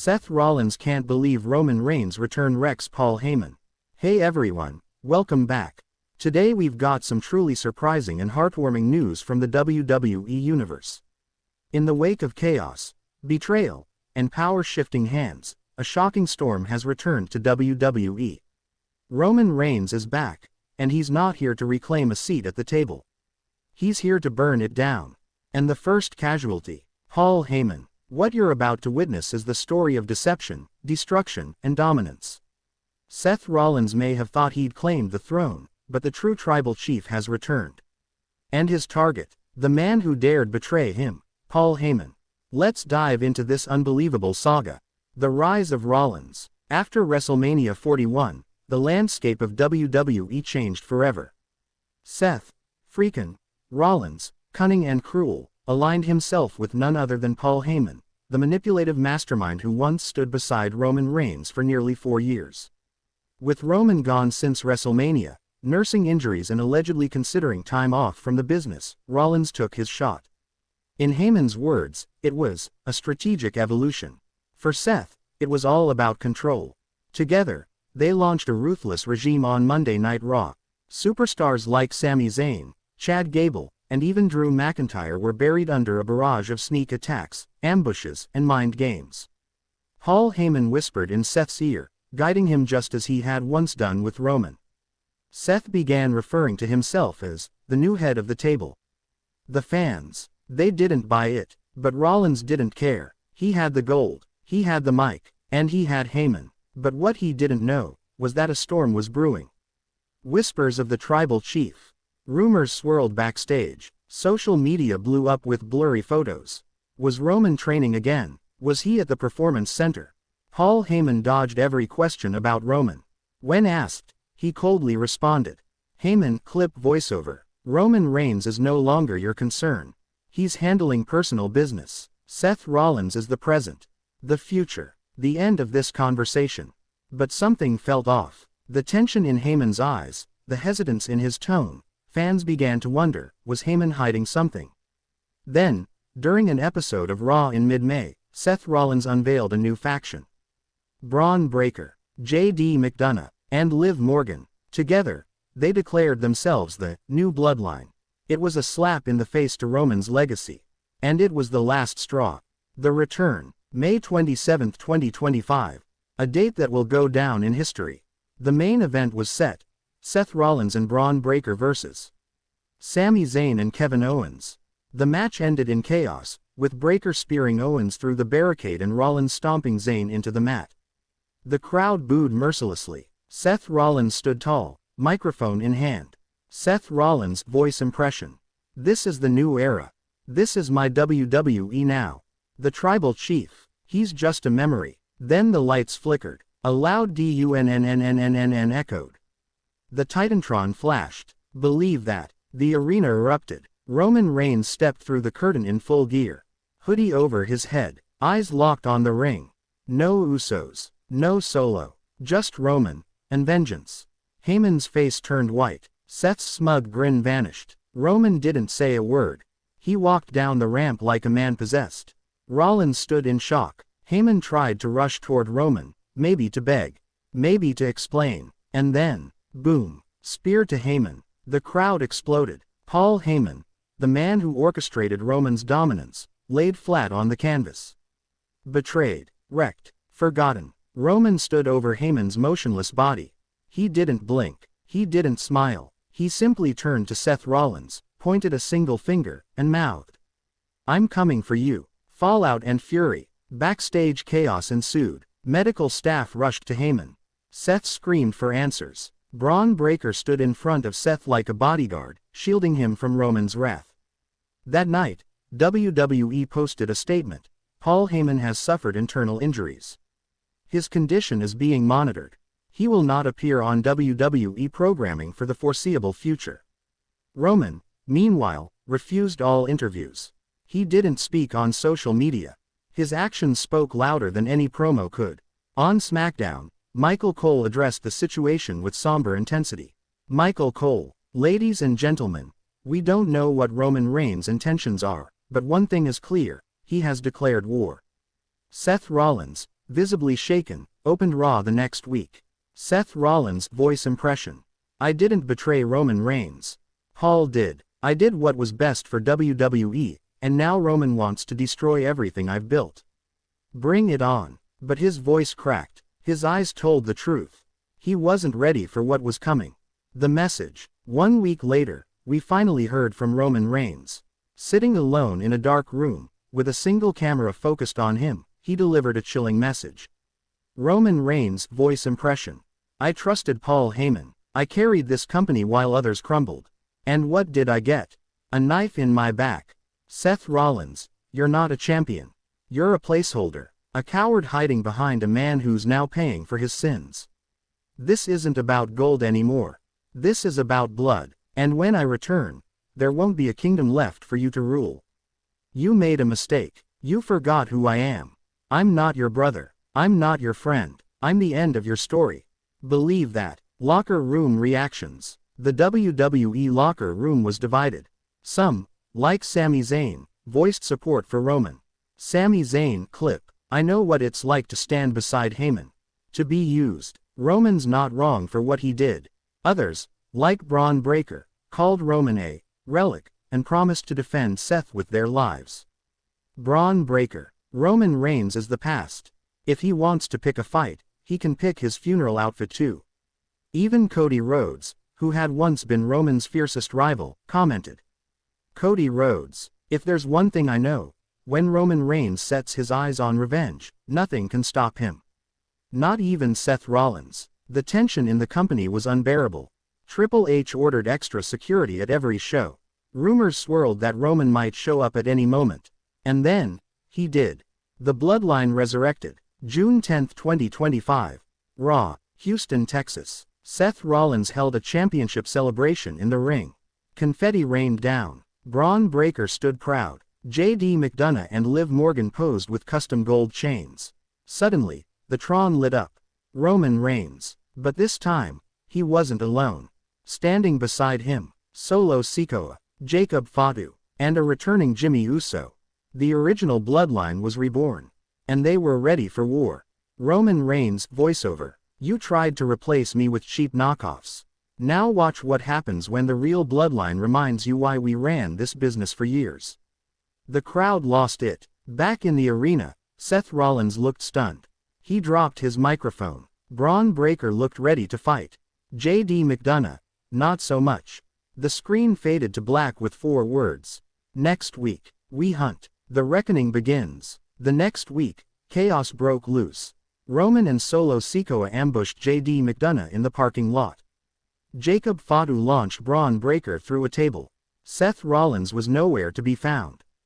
Seth Rollins can't believe Roman Reigns returned. Rex Paul Heyman. Hey everyone, welcome back. Today we've got some truly surprising and heartwarming news from the WWE Universe. In the wake of chaos, betrayal, and power-shifting hands, a shocking storm has returned to WWE. Roman Reigns is back, and he's not here to reclaim a seat at the table. He's here to burn it down. And the first casualty, Paul Heyman. What you're about to witness is the story of deception, destruction, and dominance. Seth Rollins may have thought he'd claimed the throne, but the true tribal chief has returned. And his target, the man who dared betray him, Paul Heyman. Let's dive into this unbelievable saga. The rise of Rollins. After WrestleMania 41, the landscape of WWE changed forever. Seth freakin' Rollins, cunning and cruel, aligned himself with none other than Paul Heyman, the manipulative mastermind who once stood beside Roman Reigns for nearly 4 years. With Roman gone since WrestleMania, nursing injuries and allegedly considering time off from the business, Rollins took his shot. In Heyman's words, it was a strategic evolution. For Seth, it was all about control. Together, they launched a ruthless regime on Monday Night Raw. Superstars like Sami Zayn, Chad Gable, and even Drew McIntyre were buried under a barrage of sneak attacks, ambushes, and mind games. Paul Heyman whispered in Seth's ear, guiding him just as he had once done with Roman. Seth began referring to himself as the new head of the table. The fans, they didn't buy it, but Rollins didn't care. He had the gold, he had the mic, and he had Heyman. But what he didn't know was that a storm was brewing. Whispers of the tribal chief. Rumors swirled backstage. Social media blew up with blurry photos. Was Roman training again? Was he at the performance center? Paul Heyman dodged every question about Roman. When asked, he coldly responded. Heyman, clip voiceover. Roman Reigns is no longer your concern. He's handling personal business. Seth Rollins is the present. The future. The end of this conversation. But something felt off. The tension in Heyman's eyes, the hesitance in his tone. Fans began to wonder, was Heyman hiding something? Then, during an episode of Raw in mid-May, Seth Rollins unveiled a new faction. Braun Breaker, J.D. McDonough, and Liv Morgan. Together, they declared themselves the new Bloodline. It was a slap in the face to Roman's legacy. And it was the last straw. The return, May 27, 2025. A date that will go down in history. The main event was set. Seth Rollins and Braun Breaker vs. Sami Zayn and Kevin Owens. The match ended in chaos, with Breaker spearing Owens through the barricade and Rollins stomping Zayn into the mat. The crowd booed mercilessly. Seth Rollins stood tall, microphone in hand. Seth Rollins' voice impression. This is the new era. This is my WWE now. The tribal chief. He's just a memory. Then the lights flickered. A loud DUNNNNNN echoed. The Titantron flashed. Believe that. The arena erupted. Roman Reigns stepped through the curtain in full gear. Hoodie over his head. Eyes locked on the ring. No Usos. No Solo. Just Roman. And vengeance. Heyman's face turned white. Seth's smug grin vanished. Roman didn't say a word. He walked down the ramp like a man possessed. Rollins stood in shock. Heyman tried to rush toward Roman, maybe to beg. Maybe to explain. And then, boom. Spear to Heyman. The crowd exploded. Paul Heyman, the man who orchestrated Roman's dominance, laid flat on the canvas. Betrayed. Wrecked. Forgotten. Roman stood over Heyman's motionless body. He didn't blink. He didn't smile. He simply turned to Seth Rollins, pointed a single finger, and mouthed. I'm coming for you. Fallout and fury. Backstage chaos ensued. Medical staff rushed to Heyman. Seth screamed for answers. Braun Breaker stood in front of Seth like a bodyguard, shielding him from Roman's wrath. That night, WWE posted a statement. Paul Heyman has suffered internal injuries. His condition is being monitored. He will not appear on WWE programming for the foreseeable future. Roman, meanwhile, refused all interviews. He didn't speak on social media. His actions spoke louder than any promo could. On SmackDown, Michael Cole addressed the situation with somber intensity. Michael Cole, ladies and gentlemen, we don't know what Roman Reigns' intentions are, but one thing is clear, he has declared war. Seth Rollins, visibly shaken, opened Raw the next week. Seth Rollins' voice impression. I didn't betray Roman Reigns. Paul did. I did what was best for WWE, and now Roman wants to destroy everything I've built. Bring it on. But his voice cracked. His eyes told the truth. He wasn't ready for what was coming. The message. 1 week later, we finally heard from Roman Reigns. Sitting alone in a dark room, with a single camera focused on him, he delivered a chilling message. Roman Reigns' voice impression. I trusted Paul Heyman. I carried this company while others crumbled. And what did I get? A knife in my back. Seth Rollins, you're not a champion. You're a placeholder. A coward hiding behind a man who's now paying for his sins. This isn't about gold anymore. This is about blood. And when I return, there won't be a kingdom left for you to rule. You made a mistake. You forgot who I am. I'm not your brother. I'm not your friend. I'm the end of your story. Believe that. Locker room reactions. The WWE locker room was divided. Some, like Sami Zayn, voiced support for Roman. Sami Zayn clip. I know what it's like to stand beside Heyman. To be used. Roman's not wrong for what he did. Others, like Braun Breaker, called Roman a relic, and promised to defend Seth with their lives. Braun Breaker. Roman Reigns is the past. If he wants to pick a fight, he can pick his funeral outfit too. Even Cody Rhodes, who had once been Roman's fiercest rival, commented. Cody Rhodes. If there's one thing I know, when Roman Reigns sets his eyes on revenge, nothing can stop him. Not even Seth Rollins. The tension in the company was unbearable. Triple H ordered extra security at every show. Rumors swirled that Roman might show up at any moment. And then, he did. The Bloodline resurrected. June 10, 2025. Raw, Houston, Texas. Seth Rollins held a championship celebration in the ring. Confetti rained down. Braun Breaker stood proud. J.D. McDonough and Liv Morgan posed with custom gold chains. Suddenly, the Tron lit up. Roman Reigns. But this time, he wasn't alone. Standing beside him, Solo Sikoa, Jacob Fatu, and a returning Jimmy Uso. The original Bloodline was reborn. And they were ready for war. Roman Reigns' voiceover. You tried to replace me with cheap knockoffs. Now watch what happens when the real Bloodline reminds you why we ran this business for years. The crowd lost it. Back in the arena, Seth Rollins looked stunned. He dropped his microphone. Braun Breaker looked ready to fight. J.D. McDonough, not so much. The screen faded to black with 4 words. Next week, we hunt. The reckoning begins. The next week, chaos broke loose. Roman and Solo Sikoa ambushed J.D. McDonough in the parking lot. Jacob Fatu launched Braun Breaker through a table. Seth Rollins was nowhere to be found.